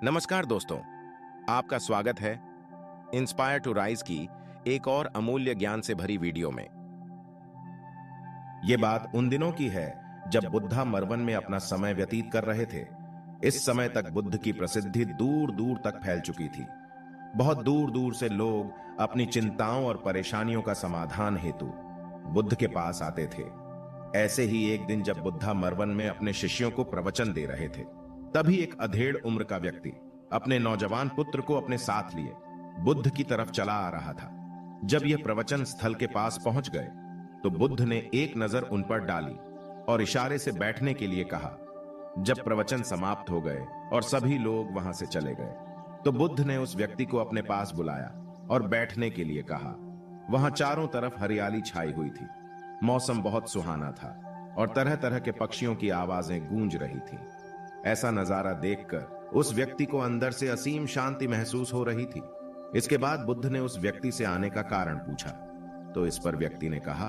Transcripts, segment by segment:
नमस्कार दोस्तों, आपका स्वागत है इंस्पायर टू राइज की एक और अमूल्य ज्ञान से भरी वीडियो में। ये बात उन दिनों की है जब बुद्धा मरवन में अपना समय व्यतीत कर रहे थे। इस समय तक बुद्ध की प्रसिद्धि दूर दूर तक फैल चुकी थी। बहुत दूर दूर से लोग अपनी चिंताओं और परेशानियों का समाधान हेतु बुद्ध के पास आते थे। ऐसे ही एक दिन जब बुद्धा मरवन में अपने शिष्यों को प्रवचन दे रहे थे, तभी एक अधेड़ उम्र का व्यक्ति अपने नौजवान पुत्र को अपने साथ लिए बुद्ध की तरफ चला आ रहा था। जब यह प्रवचन स्थल के पास पहुंच गए तो बुद्ध ने एक नजर उन पर डाली और इशारे से बैठने के लिए कहा। जब प्रवचन समाप्त हो गए और सभी लोग वहां से चले गए तो बुद्ध ने उस व्यक्ति को अपने पास बुलाया और बैठने के लिए कहा। वहां चारों तरफ हरियाली छाई हुई थी। मौसम बहुत सुहाना था और तरह तरह के पक्षियों की आवाजें गूंज रही थी। ऐसा नजारा देखकर उस व्यक्ति को अंदर से असीम शांति महसूस हो रही थी। इसके बाद बुद्ध ने उस व्यक्ति से आने का कारण पूछा तो इस पर व्यक्ति ने कहा,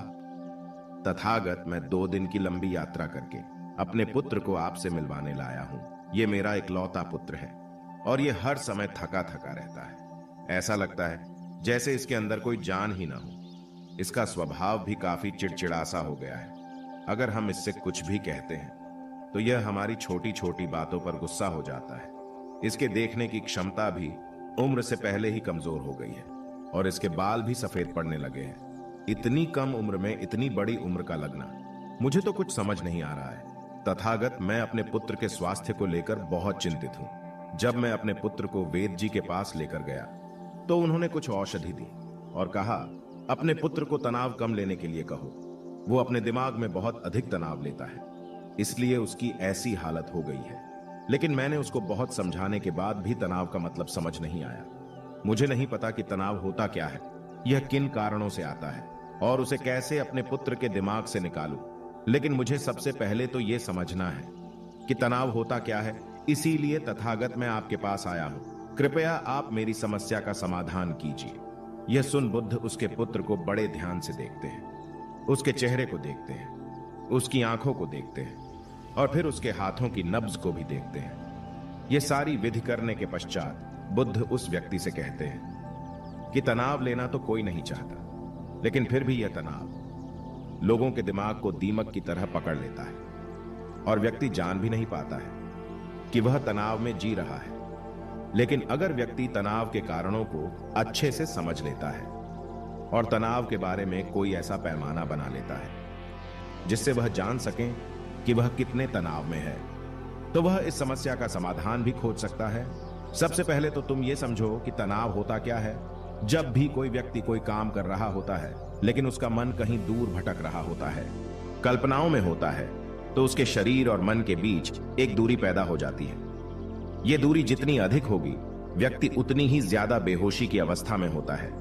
तथागत, मैं 2 दिन की लंबी यात्रा करके अपने पुत्र को आपसे मिलवाने लाया हूं। ये मेरा इकलौता पुत्र है और ये हर समय थका थका रहता है। ऐसा लगता है जैसे इसके अंदर कोई जान ही ना हो। इसका स्वभाव भी काफी चिड़चिड़ासा हो गया है। अगर हम इससे कुछ भी कहते हैं तो यह हमारी छोटी छोटी बातों पर गुस्सा हो जाता है। इसके देखने की क्षमता भी उम्र से पहले ही कमजोर हो गई है और इसके बाल भी सफेद पड़ने लगे हैं। इतनी कम उम्र में इतनी बड़ी उम्र का लगना, मुझे तो कुछ समझ नहीं आ रहा है। तथागत, मैं अपने पुत्र के स्वास्थ्य को लेकर बहुत चिंतित हूं। जब मैं अपने पुत्र को वेद जी के पास लेकर गया तो उन्होंने कुछ औषधि दी और कहा, अपने पुत्र को तनाव कम लेने के लिए कहो। वो अपने दिमाग में बहुत अधिक तनाव लेता है, इसलिए उसकी ऐसी हालत हो गई है। लेकिन मैंने उसको बहुत समझाने के बाद भी तनाव का मतलब समझ नहीं आया। मुझे नहीं पता कि तनाव होता क्या है, यह किन कारणों से आता है और उसे कैसे अपने पुत्र के दिमाग से निकालूं। लेकिन मुझे सबसे पहले तो यह समझना है कि तनाव होता क्या है। इसीलिए तथागत, मैं आपके पास आया हूं। कृपया आप मेरी समस्या का समाधान कीजिए। यह सुन बुद्ध उसके पुत्र को बड़े ध्यान से देखते हैं। उसके चेहरे को देखते हैं, उसकी आंखों को देखते हैं और फिर उसके हाथों की नब्ज को भी देखते हैं। यह सारी विधि करने के पश्चात बुद्ध उस व्यक्ति से कहते हैं कि तनाव लेना तो कोई नहीं चाहता, लेकिन फिर भी यह तनाव लोगों के दिमाग को दीमक की तरह पकड़ लेता है और व्यक्ति जान भी नहीं पाता है कि वह तनाव में जी रहा है। लेकिन अगर व्यक्ति तनाव के कारणों को अच्छे से समझ लेता है और तनाव के बारे में कोई ऐसा पैमाना बना लेता है जिससे वह जान सके कि वह कितने तनाव में है, तो वह इस समस्या का समाधान भी खोज सकता है। सबसे पहले तो तुम ये समझो कि तनाव होता क्या है। जब भी कोई व्यक्ति कोई काम कर रहा होता है लेकिन उसका मन कहीं दूर भटक रहा होता है, कल्पनाओं में होता है, तो उसके शरीर और मन के बीच एक दूरी पैदा हो जाती है। यह दूरी जितनी अधिक होगी, व्यक्ति उतनी ही ज्यादा बेहोशी की अवस्था में होता है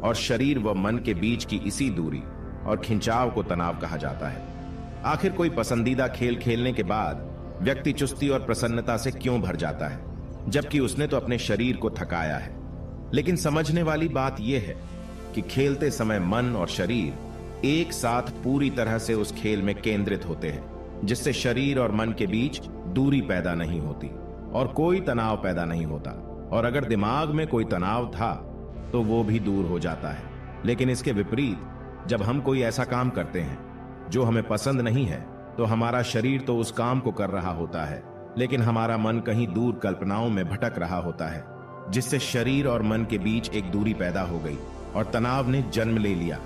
और शरीर व मन के बीच की इसी दूरी और खिंचाव को तनाव कहा जाता है। आखिर कोई पसंदीदा खेल खेलने के बाद व्यक्ति चुस्ती और प्रसन्नता से क्यों भर जाता है, जबकि उसने तो अपने शरीर को थकाया है। लेकिन समझने वाली बात यह है कि खेलते समय मन और शरीर एक साथ पूरी तरह से उस खेल में केंद्रित होते हैं, जिससे शरीर और मन के बीच दूरी पैदा नहीं होती और कोई तनाव पैदा नहीं होता। और अगर दिमाग में कोई तनाव था तो वो भी दूर हो जाता है। लेकिन इसके विपरीत, जब हम कोई ऐसा काम करते हैं जो हमें पसंद नहीं है, तो हमारा शरीर तो उस काम को कर रहा होता है, लेकिन हमारा मन कहीं दूर कल्पनाओं में भटक रहा होता है, जिससे शरीर और मन के बीच एक दूरी पैदा हो गई और तनाव ने जन्म ले लिया।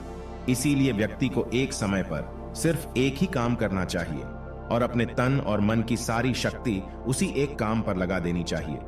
इसीलिए व्यक्ति को एक समय पर सिर्फ एक ही काम करना चाहिए और अपने तन और मन की सारी शक्ति उसी एक काम पर लगा देनी चाहिए,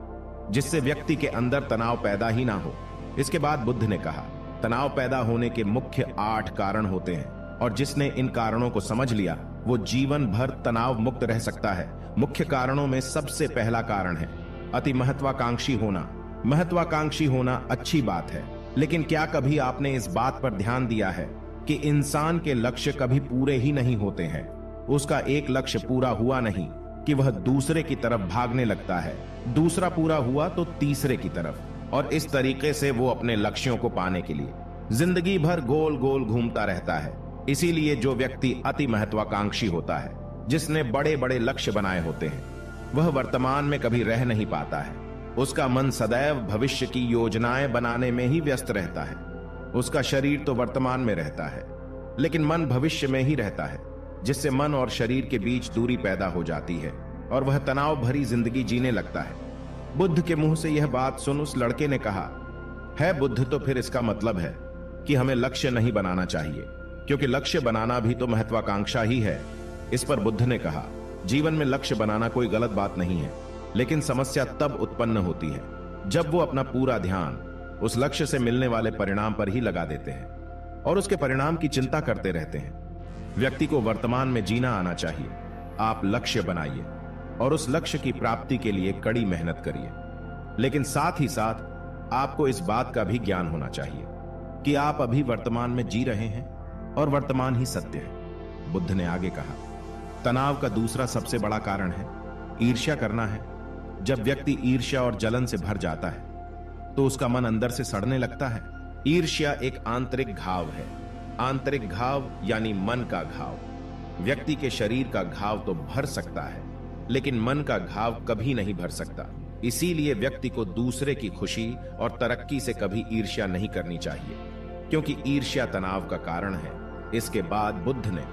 जिससे व्यक्ति के अंदर तनाव पैदा ही ना हो। इसके बाद बुद्ध ने कहा, तनाव पैदा होने के मुख्य 8 कारण होते हैं और जिसने इन कारणों को समझ लिया वो जीवन भर तनाव मुक्त रह सकता है। मुख्य कारणों में सबसे पहला कारण है अति महत्वाकांक्षी होना। महत्वाकांक्षी होना अच्छी बात है, लेकिन क्या कभी आपने इस बात पर ध्यान दिया है कि इंसान के लक्ष्य कभी पूरे ही नहीं होते हैं। उसका एक लक्ष्य पूरा हुआ नहीं कि वह दूसरे की तरफ भागने लगता है, दूसरा पूरा हुआ तो तीसरे की तरफ, और इस तरीके से वो अपने लक्ष्यों को पाने के लिए जिंदगी भर गोल गोल घूमता रहता है। इसीलिए जो व्यक्ति अति महत्वाकांक्षी होता है, जिसने बड़े बड़े लक्ष्य बनाए होते हैं, वह वर्तमान में कभी रह नहीं पाता है। उसका मन सदैव भविष्य की योजनाएं बनाने में ही व्यस्त रहता है। उसका शरीर तो वर्तमान में रहता है, लेकिन मन भविष्य में ही रहता है, जिससे मन और शरीर के बीच दूरी पैदा हो जाती है और वह तनाव भरी जिंदगी जीने लगता है। बुद्ध के मुंह से यह बात सुन उस लड़के ने कहा, है बुद्ध, तो फिर इसका मतलब है कि हमें लक्ष्य नहीं बनाना चाहिए, क्योंकि लक्ष्य बनाना भी तो महत्वाकांक्षा ही है। इस पर बुद्ध ने कहा, जीवन में लक्ष्य बनाना कोई गलत बात नहीं है, लेकिन समस्या तब उत्पन्न होती है जब वो अपना पूरा ध्यान उस लक्ष्य से मिलने वाले परिणाम पर ही लगा देते हैं और उसके परिणाम की चिंता करते रहते हैं। व्यक्ति को वर्तमान में जीना आना चाहिए। आप लक्ष्य बनाइए और उस लक्ष्य की प्राप्ति के लिए कड़ी मेहनत करिए, लेकिन साथ ही साथ आपको इस बात का भी ज्ञान होना चाहिए कि आप अभी वर्तमान में जी रहे हैं और वर्तमान ही सत्य है। बुद्ध ने आगे कहा, तनाव का दूसरा सबसे बड़ा कारण है ईर्ष्या करना है। जब व्यक्ति ईर्ष्या और जलन से भर जाता है तो उसका मन अंदर से सड़ने लगता है। ईर्ष्या एक आंतरिक घाव है। आंतरिक घाव यानी मन का घाव। व्यक्ति के शरीर का घाव तो भर सकता है, लेकिन मन का घाव कभी नहीं भर सकता। इसीलिए व्यक्ति को दूसरे की खुशी और तरक्की से कभी ईर्ष्या नहीं करनी चाहिए, क्योंकि ईर्ष्या तनाव का कारण है। इसके बाद बुद्ध ने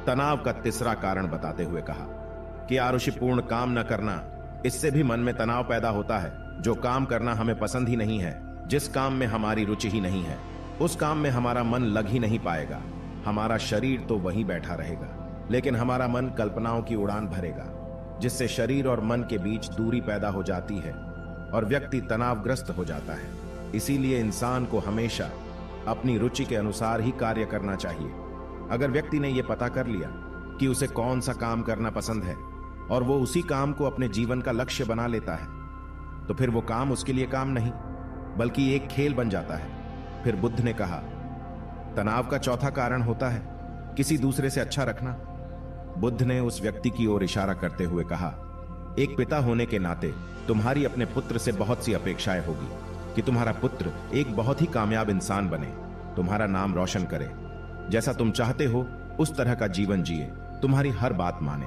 तनाव का तीसरा कारण बताते हुए कहा कि आरुषिपूर्ण काम न करना, इससे भी मन में तनाव पैदा होता है। जो काम करना हमें पसंद ही नहीं है, जिस काम में हमारी रुचि ही नहीं है, उस काम में हमारा मन लग ही नहीं पाएगा। हमारा शरीर तो वहीं बैठा रहेगा, लेकिन हमारा मन कल्पनाओं की उड़ान भरेगा, जिससे शरीर और मन के बीच दूरी पैदा हो जाती है और व्यक्ति तनावग्रस्त हो जाता है। इसीलिए इंसान को हमेशा अपनी रुचि के अनुसार ही कार्य करना चाहिए। अगर व्यक्ति ने यह पता कर लिया कि उसे कौन सा काम करना पसंद है और वो उसी काम को अपने जीवन का लक्ष्य बना लेता है, तो फिर वो काम उसके लिए काम नहीं बल्कि एक खेल बन जाता है। फिर बुद्ध ने कहा, तनाव का चौथा कारण होता है किसी दूसरे से अच्छा रखना। बुद्ध ने उस व्यक्ति की ओर इशारा करते हुए कहा, एक पिता होने के नाते तुम्हारी अपने पुत्र से बहुत सी अपेक्षाएं होगी कि तुम्हारा पुत्र एक बहुत ही कामयाब इंसान बने, तुम्हारा नाम रोशन करे, जैसा तुम चाहते हो उस तरह का जीवन जिए, तुम्हारी हर बात माने।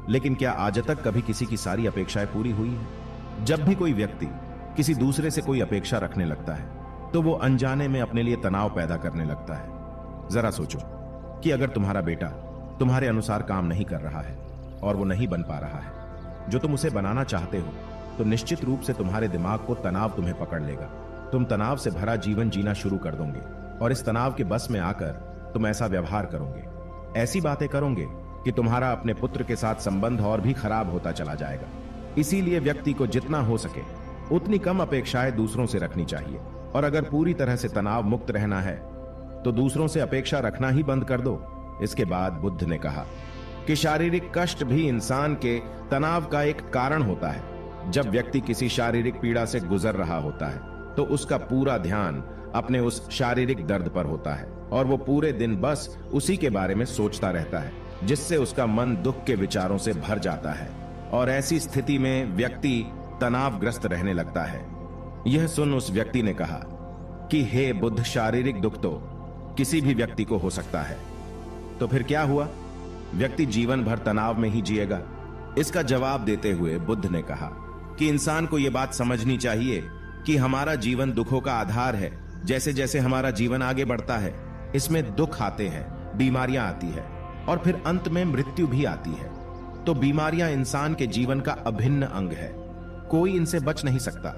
लेकिन क्या आज तक कभी किसी की सारी अपेक्षाएं पूरी हुई है? जब भी कोई व्यक्ति किसी दूसरे से कोई अपेक्षा रखने लगता है तो वो अनजाने में अपने लिए तनाव पैदा करने लगता है। जरा सोचो कि अगर तुम्हारा बेटा तुम्हारे अनुसार काम नहीं कर रहा है और वो नहीं बन पा रहा है जो तुम उसे बनाना चाहते हो, तो निश्चित रूप से तुम्हारे दिमाग को तनाव तुम्हें पकड़ लेगा। तुम तनाव से भरा जीवन जीना शुरू कर दोगे और इस तनाव के बस में आकर तुम ऐसा व्यवहार करोगे, ऐसी बातें करोगे कि तुम्हारा अपने पुत्र के साथ संबंध और भी खराब होता चला जाएगा। इसीलिए व्यक्ति को जितना हो सके उतनी कम अपेक्षाएं दूसरों से रखनी चाहिए, और अगर पूरी तरह से तनाव मुक्त रहना है तो दूसरों से अपेक्षा रखना ही बंद कर दो। इसके बाद बुद्ध ने कहा कि शारीरिक कष्ट भी इंसान के तनाव का एक कारण होता है। जब व्यक्ति किसी शारीरिक पीड़ा से गुजर रहा होता है तो उसका पूरा ध्यान अपने उस शारीरिक दर्द पर होता है और वो पूरे दिन बस उसी के बारे में सोचता रहता है, जिससे उसका मन दुख के विचारों से भर जाता है और ऐसी स्थिति में व्यक्ति तनावग्रस्त रहने लगता है। यह सुन उस व्यक्ति ने कहा कि हे बुद्ध, शारीरिक दुख तो किसी भी व्यक्ति को हो सकता है, तो फिर क्या हुआ? व्यक्ति जीवन भर तनाव में ही जिएगा। इसका जवाब देते हुए बुद्ध ने कहा कि इंसान को यह बात समझनी चाहिए कि हमारा जीवन दुखों का आधार है। जैसे जैसे हमारा जीवन आगे बढ़ता है, इसमें दुख आते हैं, बीमारियां आती है और फिर अंत में मृत्यु भी आती है। तो बीमारियां इंसान के जीवन का अभिन्न अंग है, कोई इनसे बच नहीं सकता।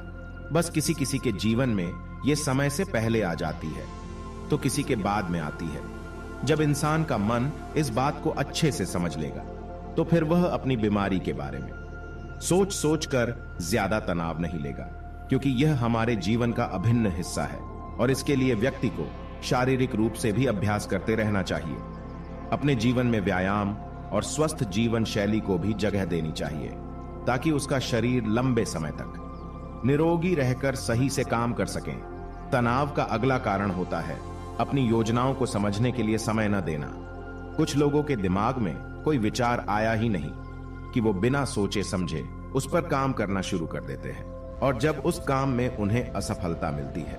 बस किसी किसी के जीवन में यह समय से पहले आ जाती है तो किसी के बाद में आती है। जब इंसान का मन इस बात को अच्छे से समझ लेगा तो फिर वह अपनी बीमारी के बारे में सोच सोच कर ज्यादा तनाव नहीं लेगा, क्योंकि यह हमारे जीवन का अभिन्न हिस्सा है और इसके लिए व्यक्ति को शारीरिक रूप से भी अभ्यास करते रहना चाहिए। अपने जीवन में व्यायाम और स्वस्थ जीवन शैली को भी जगह देनी चाहिए ताकि उसका शरीर लंबे समय तक निरोगी रहकर सही से काम कर सके। तनाव का अगला कारण होता है अपनी योजनाओं को समझने के लिए समय न देना। कुछ लोगों के दिमाग में कोई विचार आया ही नहीं कि वो बिना सोचे समझे उस पर काम करना शुरू कर देते हैं, और जब उस काम में उन्हें असफलता मिलती है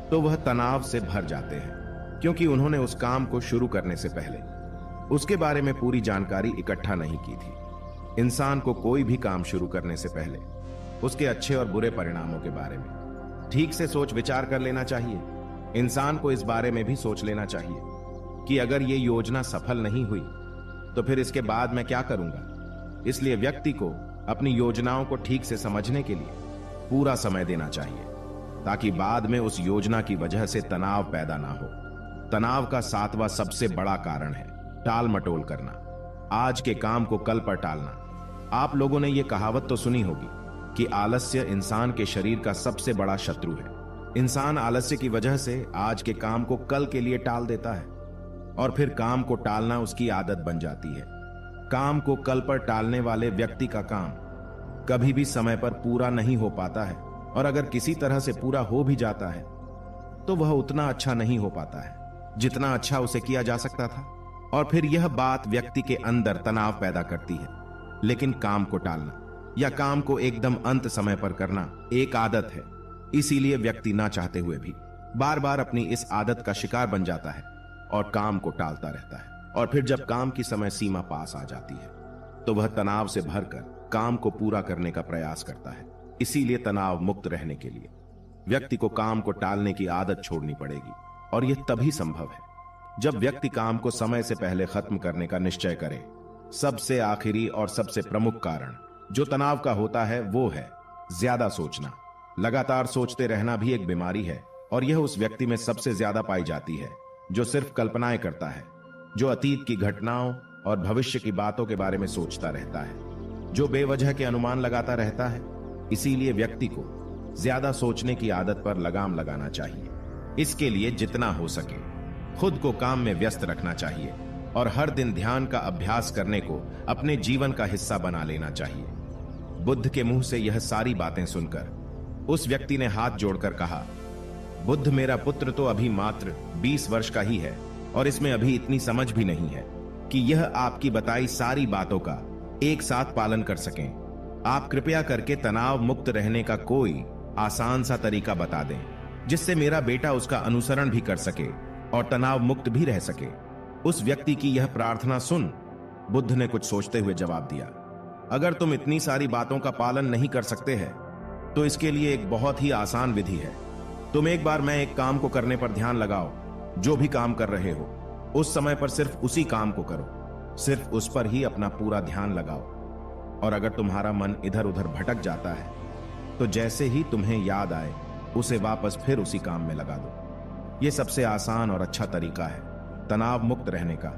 तो वह तनाव से भर जाते हैं, क्योंकि उन्होंने उस काम को शुरू करने से पहले उसके बारे में पूरी जानकारी इकट्ठा नहीं की थी। इंसान को कोई भी काम शुरू करने से पहले उसके अच्छे और बुरे परिणामों के बारे में ठीक से सोच विचार कर लेना चाहिए। इंसान को इस बारे में भी सोच लेना चाहिए कि अगर ये योजना सफल नहीं हुई तो फिर इसके बाद मैं क्या करूंगा। इसलिए व्यक्ति को अपनी योजनाओं को ठीक से समझने के लिए पूरा समय देना चाहिए, ताकि बाद में उस योजना की वजह से तनाव पैदा ना हो। तनाव का 7वां सबसे बड़ा कारण है टाल मटोल करना, आज के काम को कल पर टालना। आप लोगों ने यह कहावत तो सुनी होगी कि आलस्य इंसान के शरीर का सबसे बड़ा शत्रु है। इंसान आलस्य की वजह से आज के काम को कल के लिए टाल देता है और फिर काम को टालना उसकी आदत बन जाती है। काम को कल पर टालने वाले व्यक्ति का काम कभी भी समय पर पूरा नहीं हो पाता है, और अगर किसी तरह से पूरा हो भी जाता है तो वह उतना अच्छा नहीं हो पाता है जितना अच्छा उसे किया जा सकता था, और फिर यह बात व्यक्ति के अंदर तनाव पैदा करती है। लेकिन काम को टालना या काम को एकदम अंत समय पर करना एक आदत है, इसीलिए व्यक्ति ना चाहते हुए भी बार बार अपनी इस आदत का शिकार बन जाता है और काम को टालता रहता है। और फिर जब काम की समय सीमा पास आ जाती है तो वह तनाव से भरकर काम को पूरा करने का प्रयास करता है। इसीलिए तनाव मुक्त रहने के लिए व्यक्ति को काम को टालने की आदत छोड़नी पड़ेगी, और यह तभी संभव है जब व्यक्ति काम को समय से पहले खत्म करने का निश्चय करे। सबसे आखिरी और सबसे प्रमुख कारण जो तनाव का होता है वो है ज्यादा सोचना। लगातार सोचते रहना भी एक बीमारी है, और यह उस व्यक्ति में सबसे ज्यादा पाई जाती है जो सिर्फ कल्पनाएं करता है, जो अतीत की घटनाओं और भविष्य की बातों के बारे में सोचता रहता है, जो बेवजह के अनुमान लगाता रहता है। इसीलिए व्यक्ति को ज्यादा सोचने की आदत पर लगाम लगाना चाहिए। इसके लिए जितना हो सके खुद को काम में व्यस्त रखना चाहिए और हर दिन ध्यान का अभ्यास करने को अपने जीवन का हिस्सा बना लेना चाहिए। बुद्ध के मुंह से यह सारी बातें सुनकर उस व्यक्ति ने हाथ जोड़कर कहा, बुद्ध, मेरा पुत्र तो अभी मात्र 20 वर्ष का ही है और इसमें अभी इतनी समझ भी नहीं है कि यह आपकी बताई सारी बातों का एक साथ पालन कर सकें। आप कृपया करके तनाव मुक्त रहने का कोई आसान सा तरीका बता दें जिससे मेरा बेटा उसका अनुसरण भी कर सके और तनाव मुक्त भी रह सके। उस व्यक्ति की यह प्रार्थना सुन बुद्ध ने कुछ सोचते हुए जवाब दिया, अगर तुम इतनी सारी बातों का पालन नहीं कर सकते हैं तो इसके लिए एक बहुत ही आसान विधि है। तुम एक बार मैं एक काम को करने पर ध्यान लगाओ, जो भी काम कर रहे हो उस समय पर सिर्फ उसी काम को करो, सिर्फ उस पर ही अपना पूरा ध्यान लगाओ। और अगर तुम्हारा मन इधर उधर भटक जाता है तो जैसे ही तुम्हें याद आए उसे वापस फिर उसी काम में लगा दो। यह सबसे आसान और अच्छा तरीका है तनाव मुक्त रहने का।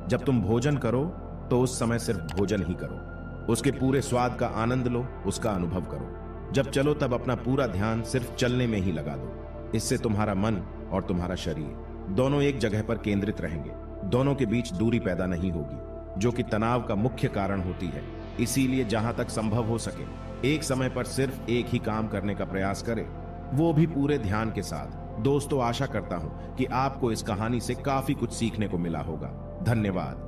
जब तुम भोजन करो तो उस समय सिर्फ भोजन ही करो, उसके पूरे स्वाद का आनंद लो, उसका अनुभव करो। जब चलो तब अपना पूरा ध्यान सिर्फ चलने में ही लगा दो। इससे तुम्हारा मन और तुम्हारा शरीर दोनों एक जगह पर केंद्रित रहेंगे, दोनों के बीच दूरी पैदा नहीं होगी जो कि तनाव का मुख्य कारण होती है। इसीलिए जहां तक संभव हो सके एक समय पर सिर्फ एक ही काम करने का प्रयास करें, वो भी पूरे ध्यान के साथ। दोस्तों, आशा करता हूं कि आपको इस कहानी से काफी कुछ सीखने को मिला होगा। धन्यवाद।